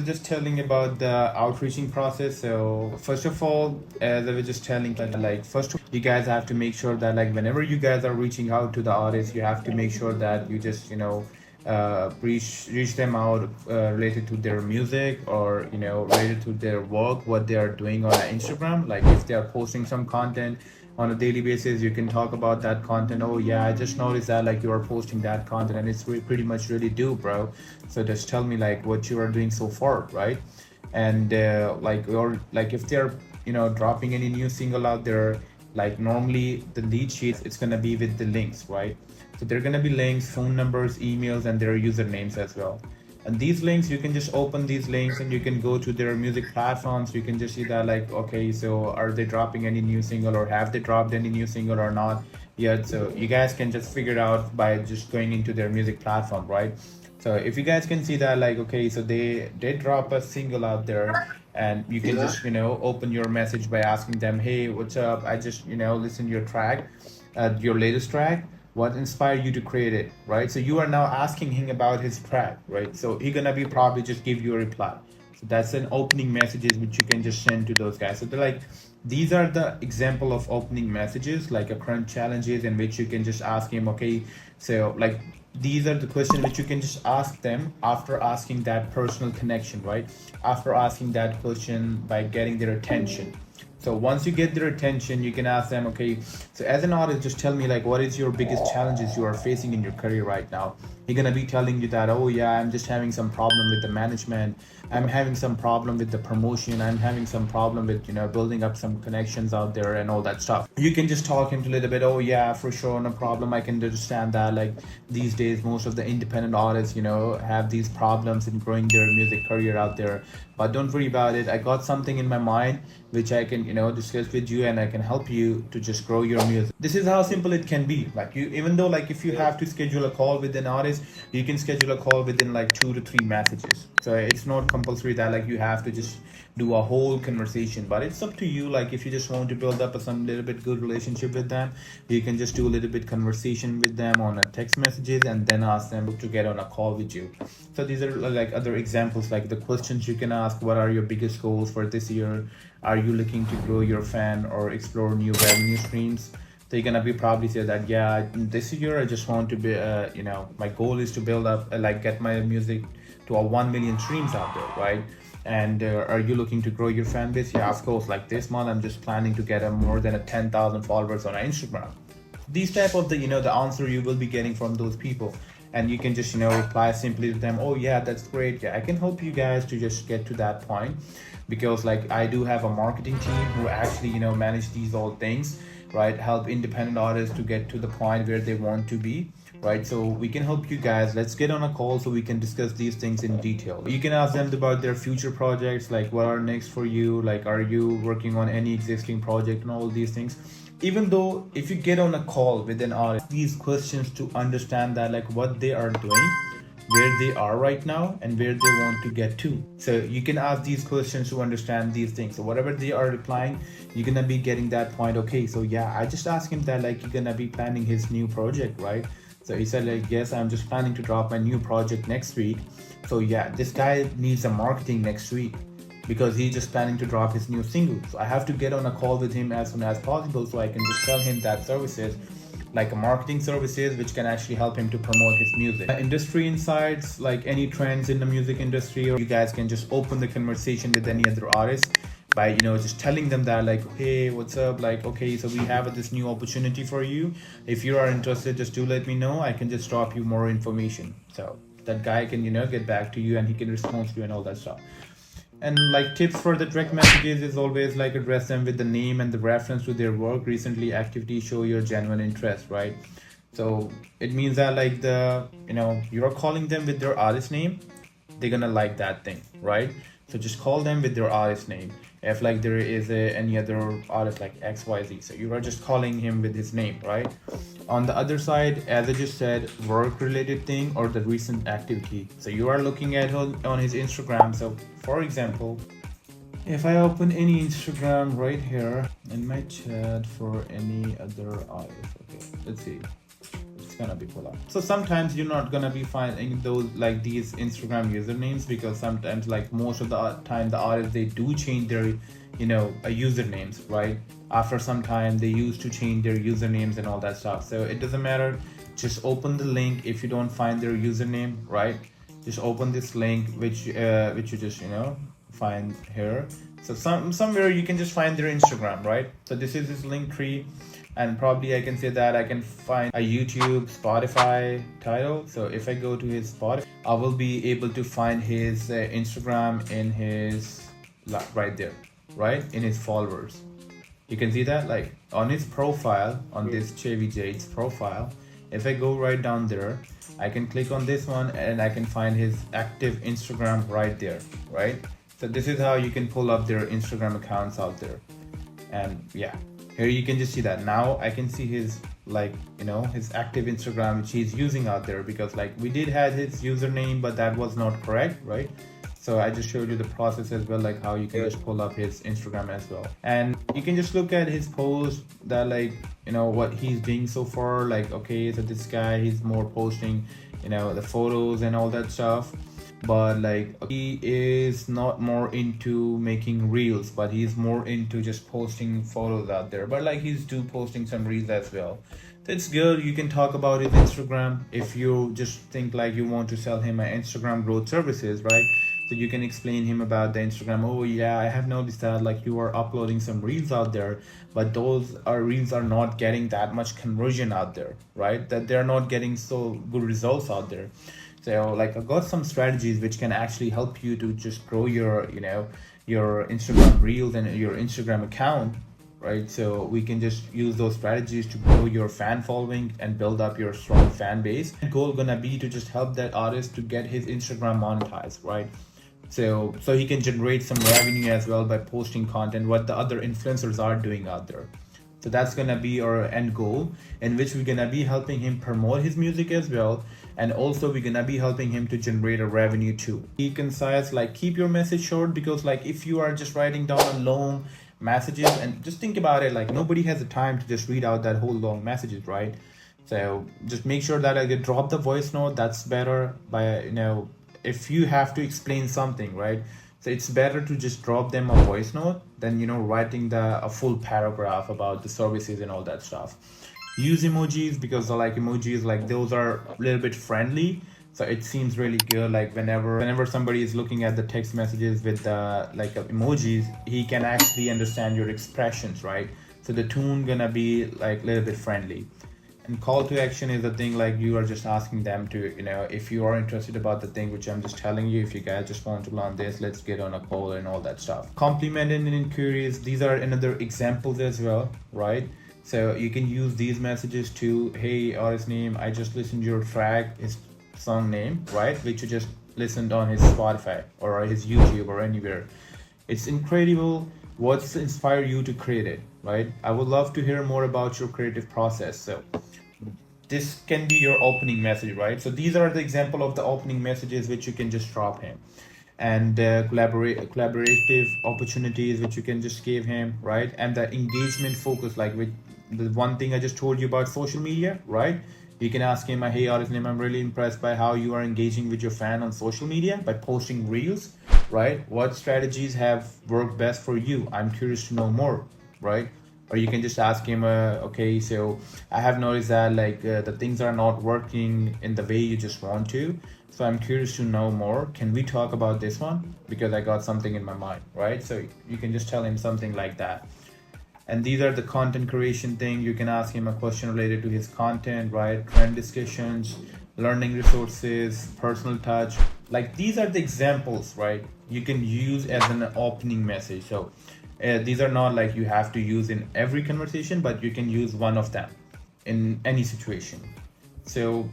just telling about the outreaching process. So first of all, as I was just telling, like first of all, you guys have to make sure that like whenever you guys are reaching out to the artists, you have to make sure that you just reach them out related to their music, or related to their work, what they are doing on Instagram. Like if they are posting some content on a daily basis, you can talk about that content. Oh yeah, I just noticed that like you are posting that content and it's pretty much really do, bro. So just tell me like what you are doing so far, right? And like if they're dropping any new single out there, like normally the lead sheets, it's gonna be with the links, right? So there are gonna be links, phone numbers, emails, and their usernames as well. And these links, you can just open these links and you can go to their music platforms. You can just see that like, okay, so are they dropping any new single, or have they dropped any new single or not yet? So you guys can just figure it out by just going into their music platform, right? So if you guys can see that like, okay, so they did drop a single out there, and you can just open your message by asking them, hey, what's up, I just listen to your track, your latest track, what inspired you to create it, right? So you are now asking him about his track, right? So he gonna be probably just give you a reply. So that's an opening messages which you can just send to those guys. So they're like, these are the example of opening messages, like a current challenges in which you can just ask him, okay, so like these are the questions which you can just ask them after asking that personal connection, right? After asking that question by getting their attention. So once you get their attention, you can ask them, okay, so as an artist, just tell me like, what is your biggest challenges you are facing in your career right now? He's gonna be telling you that, oh yeah, I'm just having some problem with the management, I'm having some problem with the promotion, I'm having some problem with building up some connections out there and all that stuff. You can just talk him to a little bit, oh yeah, for sure, no problem, I can understand that. Like these days, most of the independent artists have these problems in growing their music career out there, but don't worry about it, I got something in my mind which I can discuss with you, and I can help you to just grow your music. This is how simple it can be. Like you, even though like if you have to schedule a call with an artist, you can schedule a call within like 2 to 3 messages. So it's not compulsory that like you have to just do a whole conversation, but it's up to you. Like if you just want to build up some little bit good relationship with them, you can just do a little bit conversation with them on a text messages, and then ask them to get on a call with you. So these are like other examples, like the questions you can ask. What are your biggest goals for this year? Are you looking to grow your fan or explore new revenue streams? So you're gonna be probably say that, yeah, this year I just want to be my goal is to build up like get my music to a 1 million streams out there, right? And are you looking to grow your fan base? Yeah, of course. Like this month I'm just planning to get a more than a 10,000 followers on Instagram. These type of the answer you will be getting from those people, and you can just reply simply to them, oh yeah, that's great, yeah, I can help you guys to just get to that point, because like I do have a marketing team who actually manage these all things, right? Help independent artists to get to the point where they want to be, right? So we can help you guys. Let's get on a call so we can discuss these things in detail. You can ask them about their future projects, like what are next for you, like are you working on any existing project, and all these things. Even though if you get on a call with an artist, these questions to understand that like what they are doing, where they are right now, and where they want to get to. So you can ask these questions to understand these things. So whatever they are replying, you're gonna be getting that point. Okay, so yeah, I just asked him that like you're gonna be planning his new project, right? So he said like, yes, I'm just planning to drop my new project next week. So yeah, this guy needs a marketing next week, because he's just planning to drop his new single. So I have to get on a call with him as soon as possible, so I can just tell him that services, like a marketing services, which can actually help him to promote his music. Industry insights, like any trends in the music industry, or you guys can just open the conversation with any other artist by just telling them that like, hey, what's up, like, okay, so we have this new opportunity for you. If you are interested, just do let me know, I can just drop you more information. So that guy can get back to you, and he can respond to you and all that stuff. And like tips for the direct messages is always like address them with the name and the reference to their work, recently activity, show your genuine interest, right? So it means that like you're calling them with their artist name, they're gonna like that thing, right? So just call them with their artist name. If like there is any other artist like XYZ, so you are just calling him with his name, right? On the other side, as I just said, work related thing or the recent activity. So you are looking at on his Instagram. So for example, if I open any Instagram right here in my chat for any other artist, okay, let's see, it's gonna be pull up. So sometimes you're not gonna be finding those like these Instagram usernames, because sometimes like most of the time the artists, they do change their usernames, right? After some time they used to change their usernames and all that stuff. So it doesn't matter, just open the link. If you don't find their username, right, just open this link which you just find here. So somewhere you can just find their Instagram, right? So this is his link tree, and probably I can say that I can find a YouTube, Spotify title. So if I go to his Spotify, I will be able to find his Instagram in his right there, right, in his followers. You can see that like on his profile, on this Chevy Jade's profile. If I go right down there, I can click on this one and I can find his active Instagram right there, right? So this is how you can pull up their Instagram accounts out there. And yeah, here you can just see that. Now I can see his his active Instagram which he's using out there, because like we did have his username, but that was not correct, right? So I just showed you the process as well, like how you can just pull up his Instagram as well. And you can just look at his post, that what he's doing so far. Like, okay, so this guy, he's more posting, the photos and all that stuff. But like he is not more into making reels, but he's more into just posting photos out there. But like he's posting some reels as well. That's good. You can talk about his Instagram if you just think like you want to sell him an Instagram growth services, right? So you can explain him about the Instagram. Oh yeah, I have noticed that like you are uploading some reels out there, but those reels are not getting that much conversion out there, right? That they're not getting so good results out there. So like I got some strategies which can actually help you to just grow your your Instagram reels and your Instagram account, right? So we can just use those strategies to grow your fan following and build up your strong fan base. The goal gonna be to just help that artist to get his Instagram monetized, right? So he can generate some revenue as well by posting content what the other influencers are doing out there. So that's gonna be our end goal, in which we're gonna be helping him promote his music as well, and also we're gonna be helping him to generate a revenue too. Be concise, like keep your message short, because like if you are just writing down long messages, and just think about it, like nobody has the time to just read out that whole long messages, right? So just make sure that I get drop the voice note. That's better. By if you have to explain something, right? So it's better to just drop them a voice note than writing a full paragraph about the services and all that stuff. Use emojis, because like emojis, like those are a little bit friendly. So it seems really good. Like whenever somebody is looking at the text messages with emojis, he can actually understand your expressions, right? So the tone gonna be like a little bit friendly. And call to action is the thing, like you are just asking them to, if you are interested about the thing which I'm just telling you, if you guys just want to learn this, let's get on a call and all that stuff. Compliment and inquiries, these are another examples as well, right? So you can use these messages to, hey, artist name, I just listened to your track, his song name, right? Which you just listened on his Spotify or his YouTube or anywhere. It's incredible what's inspired you to create it, right? I would love to hear more about your creative process. So this can be your opening message, right? So these are the example of the opening messages which you can just drop him. And collaborative opportunities which you can just give him, right? And the engagement focus, like with the one thing I just told you about social media, right? You can ask him, hey artist name, I'm really impressed by how you are engaging with your fan on social media by posting reels, right? What strategies have worked best for you? I'm curious to know more, right? Or you can just ask him, okay, so I have noticed that the things are not working in the way you just want to. So I'm curious to know more. Can we talk about this one? Because I got something in my mind, right? So you can just tell him something like that. And these are the content creation thing. You can ask him a question related to his content, right? Trend discussions, learning resources, personal touch. Like these are the examples, right? You can use as an opening message. So these are not like you have to use in every conversation, but you can use one of them in any situation. So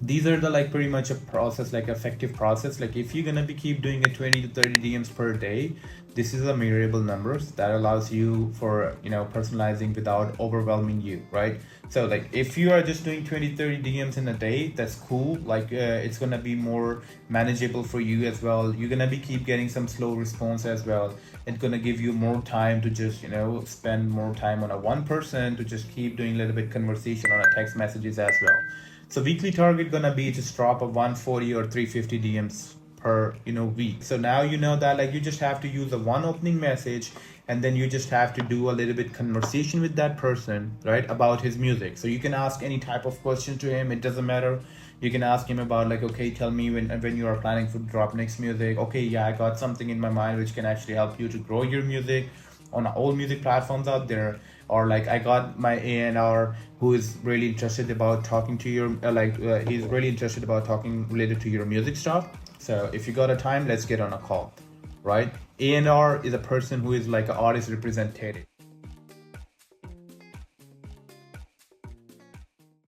these are the pretty much a process, like effective process. Like if you're gonna be keep doing a 20 to 30 DMs per day, this is a measurable numbers that allows you for personalizing without overwhelming you, right? So like if you are just doing 20-30 DMs in a day, that's cool. Like it's gonna be more manageable for you as well. You're gonna be keep getting some slow response as well. It's gonna give you more time to just spend more time on a one person, to just keep doing a little bit conversation on a text messages as well. So weekly target gonna be just drop a 140 or 350 DMs per week. So now you know that like you just have to use a one opening message, and then you just have to do a little bit conversation with that person, right, about his music. So you can ask any type of question to him, it doesn't matter. You can ask him about like, okay, tell me when you are planning to drop next music. Okay, yeah, I got something in my mind which can actually help you to grow your music on all music platforms out there. Or like, I got my A&R who is really interested about talking to your he's really interested about talking related to your music stuff. So if you got a time, let's get on a call, right? A&R is a person who is like an artist representative.